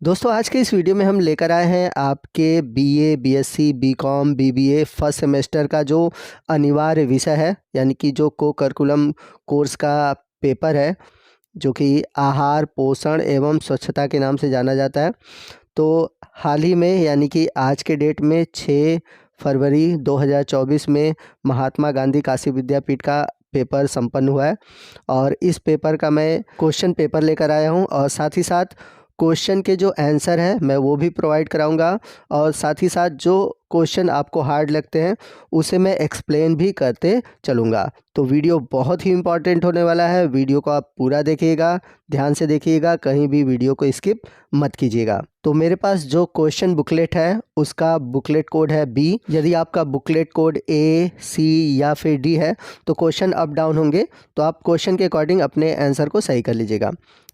दोस्तों आज के इस वीडियो में हम लेकर आए हैं आपके BA, BSc, BCom, BBA first semester का जो अनिवार्य विषय है, यानी कि जो को करिकुलम कोर्स का पेपर है, जो कि आहार, पोषण एवं स्वच्छता के नाम से जाना जाता है। तो हाल ही में यानी कि आज के डेट में 6 फरवरी 2024 में महात्मा गांधी काशी विद्यापीठ का पेपर संपन्न हुआ है और इस पेपर का मैं क्वेश्चन पेपर लेकर आया हूं और साथ ही साथ क्वेश्चन के जो आंसर है मैं वो भी प्रोवाइड कराऊंगा और साथ ही साथ जो क्वेश्चन आपको हार्ड लगते हैं उसे मैं एक्सप्लेन भी करते चलूँगा। तो वीडियो बहुत ही इम्पॉर्टेंट होने वाला है, वीडियो को आप पूरा देखिएगा, ध्यान से देखिएगा, कहीं भी वीडियो को स्किप मत कीजिएगा। तो मेरे पास जो क्वेश्चन बुकलेट है उसका बुकलेट कोड है बी। यदि आपका बुकलेट कोड ए, सी या फिर डी है तो क्वेश्चन अप डाउन होंगे, तो आप क्वेश्चन के अकॉर्डिंग अपने आंसर को सही कर लीजिएगा।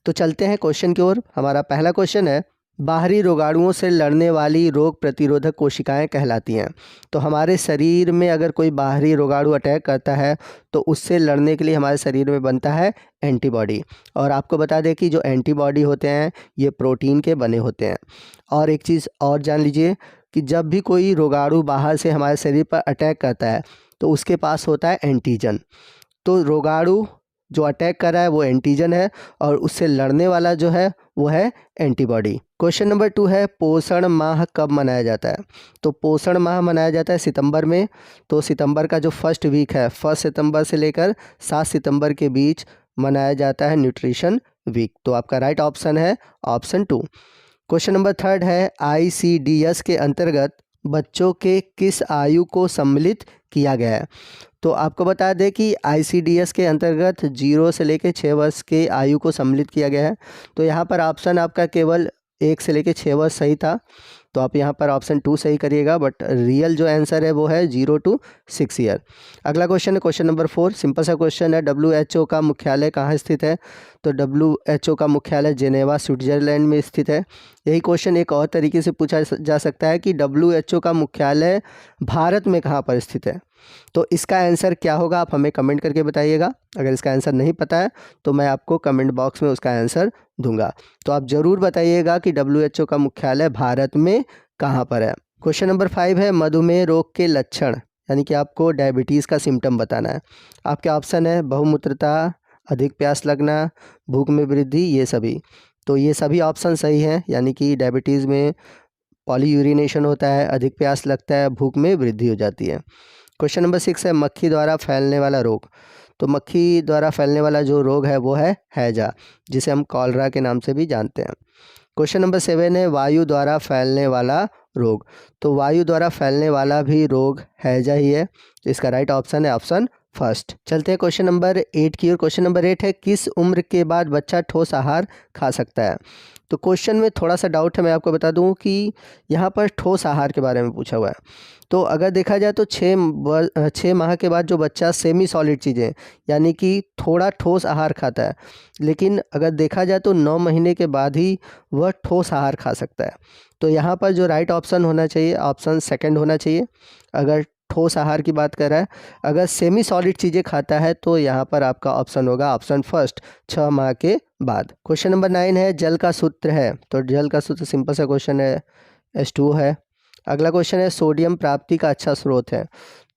तो चलते हैं क्वेश्चन की ओर। हमारा पहला क्वेश्चन है, बाहरी रोगाणुओं से लड़ने वाली रोग प्रतिरोधक कोशिकाएं कहलाती हैं। तो हमारे शरीर में अगर कोई बाहरी रोगाणु अटैक करता है तो उससे लड़ने के लिए हमारे शरीर में बनता है एंटीबॉडी। और आपको बता दें कि जो एंटीबॉडी होते हैं ये प्रोटीन के बने होते हैं। और एक चीज़ और जान लीजिए कि जब भी कोई रोगाणु बाहर से हमारे शरीर पर अटैक करता है तो उसके पास होता है एंटीजन। तो रोगाणु जो अटैक कर रहा है वो एंटीजन है और उससे लड़ने वाला जो है वो है एंटीबॉडी। क्वेश्चन नंबर 2 है, पोषण माह कब मनाया जाता है? तो पोषण माह मनाया जाता है सितंबर में। तो सितंबर का जो फर्स्ट वीक है, 1 सितंबर से लेकर 7 सितंबर के बीच मनाया जाता है न्यूट्रिशन वीक। तो आपका राइट ऑप्शन है ऑप्शन 2। क्वेश्चन नंबर 3 है, ICDS के अंतर्गत बच्चों के किस आयु को सम्मिलित किया गया है? तो आपको बता दें कि ICDS के अंतर्गत 0 से लेकर 6 वर्ष के आयु को सम्मिलित किया गया है। तो यहाँ पर ऑप्शन आपका केवल 1 से लेकर 6 वर्ष सही था, तो आप यहाँ पर ऑप्शन 2 सही करिएगा, बट रियल जो आंसर है वो है 0 to 6 ईयर। अगला क्वेश्चन है क्वेश्चन नंबर 4, सिंपल सा क्वेश्चन है, WHO का मुख्यालय कहाँ स्थित है? तो WHO का मुख्यालय जेनेवा स्विट्जरलैंड में स्थित है। यही क्वेश्चन एक और तरीके से पूछा जा सकता है कि WHO का मुख्यालय भारत में कहाँ पर स्थित है? तो इसका आंसर क्या होगा आप हमें कमेंट करके बताइएगा। अगर इसका आंसर नहीं पता है तो मैं आपको कमेंट बॉक्स में उसका आंसर दूंगा। तो आप ज़रूर बताइएगा कि WHO का मुख्यालय भारत में कहाँ पर है। क्वेश्चन नंबर 5 है, मधुमेह रोग के लक्षण, यानी कि आपको डायबिटीज़ का सिम्टम बताना है। आपके ऑप्शन है बहुमूत्रता, अधिक प्यास लगना, भूख में वृद्धि, ये सभी। तो ये सभी ऑप्शन सही हैं, यानी कि डायबिटीज़ में पॉलीयूरिनेशन होता है, अधिक प्यास लगता है, भूख में वृद्धि हो जाती है। क्वेश्चन नंबर 6 है, मक्खी द्वारा फैलने वाला रोग। तो मक्खी द्वारा फैलने वाला जो रोग है वो है हैजा, जिसे हम कॉलरा के नाम से भी जानते हैं। क्वेश्चन नंबर 7 है, वायु द्वारा फैलने वाला रोग। तो वायु द्वारा फैलने वाला भी रोग हैजा ही है। तो इसका राइट ऑप्शन है ऑप्शन फर्स्ट। चलते हैं क्वेश्चन नंबर 8 की ओर। क्वेश्चन नंबर 8 है, किस उम्र के बाद बच्चा ठोस आहार खा सकता है? तो क्वेश्चन में थोड़ा सा डाउट है, मैं आपको बता दूं कि यहाँ पर ठोस आहार के बारे में पूछा हुआ है। तो अगर देखा जाए तो 6 माह के बाद जो बच्चा सेमी सॉलिड चीज़ें यानी कि थोड़ा ठोस आहार खाता है, लेकिन अगर देखा जाए तो 9 महीने के बाद ही वह ठोस आहार खा सकता है। तो यहाँ पर जो राइट ऑप्शन होना चाहिए ऑप्शन सेकंड होना चाहिए अगर ठोस आहार की बात कर रहा है। अगर सेमी सॉलिड चीज़ें खाता है तो यहाँ पर आपका ऑप्शन होगा ऑप्शन फर्स्ट, 6 माह के बाद। क्वेश्चन नंबर 9 है, जल का सूत्र है। तो जल का सूत्र सिंपल सा क्वेश्चन है, H2O है। अगला क्वेश्चन है, सोडियम प्राप्ति का अच्छा स्रोत है।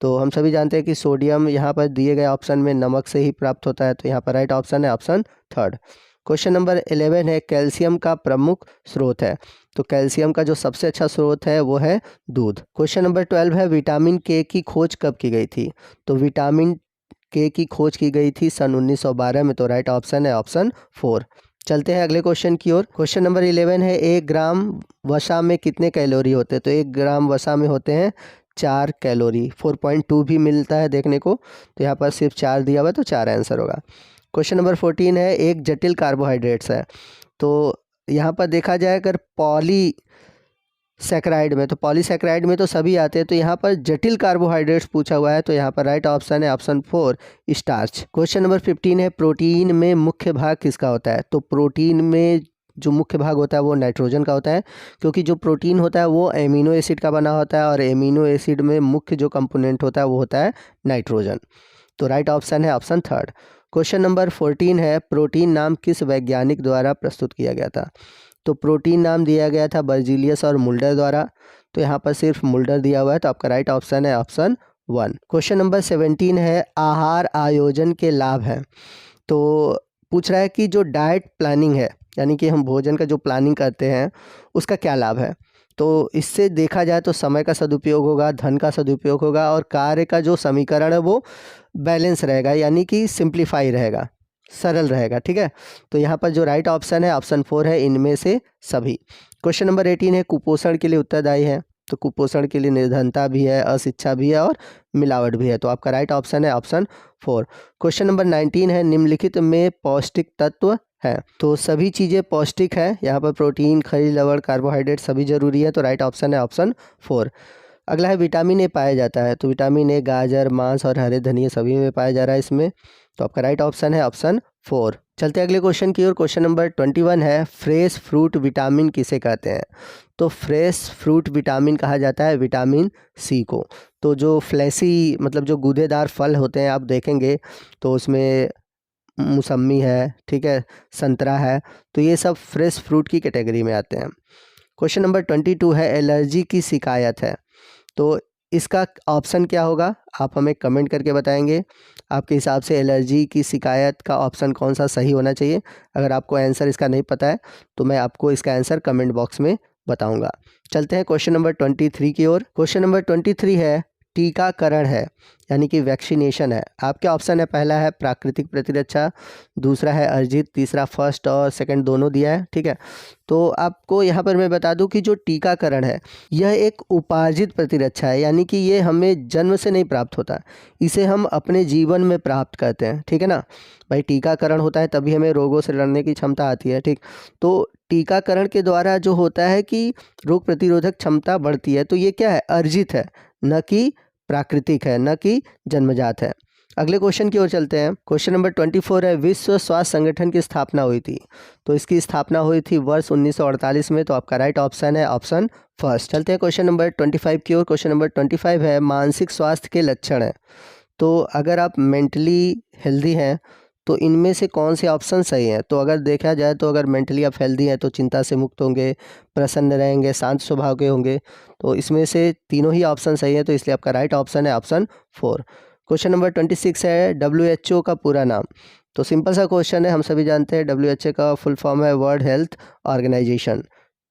तो हम सभी जानते हैं कि सोडियम यहाँ पर दिए गए ऑप्शन में नमक से ही प्राप्त होता है, तो यहाँ पर राइट ऑप्शन है ऑप्शन थर्ड। क्वेश्चन नंबर 11 है, कैल्शियम का प्रमुख स्रोत है। तो कैल्शियम का जो सबसे अच्छा स्रोत है वो है दूध। क्वेश्चन नंबर 12 है, विटामिन के की खोज कब की गई थी? तो विटामिन के की खोज की गई थी सन 1912 में। तो राइट ऑप्शन है ऑप्शन 4। चलते हैं अगले क्वेश्चन की ओर। क्वेश्चन नंबर 11 है, 1 ग्राम वसा में कितने कैलोरी होते हैं? तो 1 ग्राम वसा में होते हैं 4 कैलोरी। 4.2 भी मिलता है देखने को, तो यहाँ पर सिर्फ 4 दिया हुआ है, तो 4 आंसर होगा। क्वेश्चन नंबर 14 है, एक जटिल कार्बोहाइड्रेट्स है। तो यहाँ पर देखा जाए अगर पॉलीसैकेराइड में, तो पॉलीसैकेराइड में तो सभी आते हैं, तो यहाँ पर जटिल कार्बोहाइड्रेट्स पूछा हुआ है, तो यहाँ पर राइट ऑप्शन है ऑप्शन 4 स्टार्च। क्वेश्चन नंबर 15 है, प्रोटीन में मुख्य भाग किसका होता है? तो प्रोटीन में जो मुख्य भाग होता है वो नाइट्रोजन का होता है, क्योंकि जो प्रोटीन होता है वो एमिनो एसिड का बना होता है और एमिनो एसिड में मुख्य जो कंपोनेंट होता है वो होता है नाइट्रोजन। तो राइट ऑप्शन है ऑप्शन थर्ड। क्वेश्चन नंबर 14 है, प्रोटीन नाम किस वैज्ञानिक द्वारा प्रस्तुत किया गया था? तो प्रोटीन नाम दिया गया था बर्जीलियस और मुल्डर द्वारा, तो यहाँ पर सिर्फ मुल्डर दिया हुआ है, तो आपका राइट ऑप्शन है ऑप्शन 1। क्वेश्चन नंबर 17 है आहार आयोजन के लाभ हैं। तो पूछ रहा है कि जो डाइट प्लानिंग है, यानी कि हम भोजन का जो प्लानिंग करते हैं उसका क्या लाभ है। तो इससे देखा जाए तो समय का सदुपयोग होगा, धन का सदुपयोग होगा और कार्य का जो समीकरण है वो बैलेंस रहेगा, यानी कि सिंप्लीफाई रहेगा, सरल रहेगा। ठीक है, तो यहाँ पर जो राइट ऑप्शन है ऑप्शन 4 है, इनमें से सभी। क्वेश्चन नंबर 18 है कुपोषण के लिए उत्तरदायी है। तो कुपोषण के लिए निर्धनता भी है, अशिक्षा भी है और मिलावट भी है, तो आपका राइट ऑप्शन है ऑप्शन 4। क्वेश्चन नंबर 19 है निम्नलिखित में पौष्टिक तत्व है। तो सभी चीज़ें पौष्टिक है, यहाँ पर प्रोटीन, खनिज लवण, कार्बोहाइड्रेट सभी जरूरी है, तो राइट ऑप्शन है ऑप्शन 4। अगला है विटामिन ए पाया जाता है। तो विटामिन ए गाजर, मांस और हरे धनिया सभी में पाया जा रहा है इसमें, तो आपका राइट ऑप्शन है ऑप्शन 4। चलते हैं अगले क्वेश्चन की ओर। क्वेश्चन नंबर 21 है फ्रेश फ्रूट विटामिन किसे कहते हैं। तो फ्रेश फ्रूट विटामिन कहा जाता है विटामिन सी को। तो जो फ्लैसी मतलब जो गूदेदार फल होते हैं आप देखेंगे तो उसमें मौसम्मी है, ठीक है, संतरा है, तो ये सब फ्रेश फ्रूट की कैटेगरी में आते हैं। क्वेश्चन नंबर 22 है एलर्जी की शिकायत है। तो इसका ऑप्शन क्या होगा आप हमें कमेंट करके बताएंगे। आपके हिसाब से एलर्जी की शिकायत का ऑप्शन कौन सा सही होना चाहिए। अगर आपको आंसर इसका नहीं पता है तो मैं आपको इसका आंसर कमेंट बॉक्स में बताऊंगा। चलते हैं क्वेश्चन नंबर 23 की ओर। क्वेश्चन नंबर 23 है टीकाकरण है, यानी कि वैक्सीनेशन है। आपके ऑप्शन है पहला है प्राकृतिक प्रतिरक्षा, दूसरा है अर्जित, तीसरा फर्स्ट और सेकंड दोनों दिया है। ठीक है, तो आपको यहाँ पर मैं बता दूं कि जो टीकाकरण है यह एक उपार्जित प्रतिरक्षा है, यानी कि ये हमें जन्म से नहीं प्राप्त होता, इसे हम अपने जीवन में प्राप्त करते हैं। ठीक है ना भाई, टीकाकरण होता है तभी हमें रोगों से लड़ने की क्षमता आती है। ठीक, तो टीकाकरण के द्वारा जो होता है कि रोग प्रतिरोधक क्षमता बढ़ती है, तो ये क्या है अर्जित है, न कि प्राकृतिक है, न कि जन्मजात है। अगले क्वेश्चन की ओर चलते हैं। क्वेश्चन नंबर 24 है विश्व स्वास्थ्य संगठन की स्थापना हुई थी। तो इसकी स्थापना हुई थी वर्ष 1948 में, तो आपका राइट ऑप्शन है ऑप्शन फर्स्ट। चलते हैं क्वेश्चन नंबर 25 की ओर। क्वेश्चन नंबर 25 है मानसिक स्वास्थ्य के लक्षण है। तो अगर आप मेंटली हेल्दी हैं तो इनमें से कौन से ऑप्शन सही हैं। तो अगर देखा जाए तो अगर मेंटली आप हेल्दी हैं तो चिंता से मुक्त होंगे, प्रसन्न रहेंगे, शांत स्वभाव के होंगे, तो इसमें से तीनों ही ऑप्शन सही है, तो इसलिए आपका राइट ऑप्शन है ऑप्शन 4। क्वेश्चन नंबर 26 है WHO का पूरा नाम। तो सिंपल सा क्वेश्चन है, हम सभी जानते हैं WHO का फुल फॉर्म है वर्ल्ड हेल्थ ऑर्गेनाइजेशन।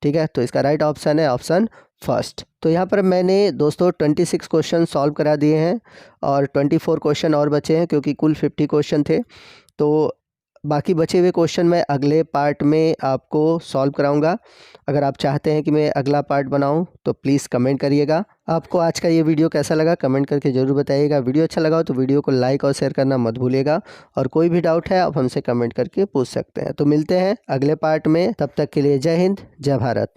ठीक है, तो इसका राइट ऑप्शन है ऑप्शन फर्स्ट। तो यहाँ पर मैंने दोस्तों 26 क्वेश्चन सॉल्व करा दिए हैं और 24 क्वेश्चन और बचे हैं, क्योंकि कुल 50 क्वेश्चन थे। तो बाकी बचे हुए क्वेश्चन मैं अगले पार्ट में आपको सॉल्व कराऊंगा। अगर आप चाहते हैं कि मैं अगला पार्ट बनाऊं तो प्लीज़ कमेंट करिएगा। आपको आज का ये वीडियो कैसा लगा कमेंट करके ज़रूर बताइएगा। वीडियो अच्छा लगा हो तो वीडियो को लाइक और शेयर करना मत भूलिएगा, और कोई भी डाउट है आप हमसे कमेंट करके पूछ सकते हैं। तो मिलते हैं अगले पार्ट में, तब तक के लिए जय हिंद, जय भारत।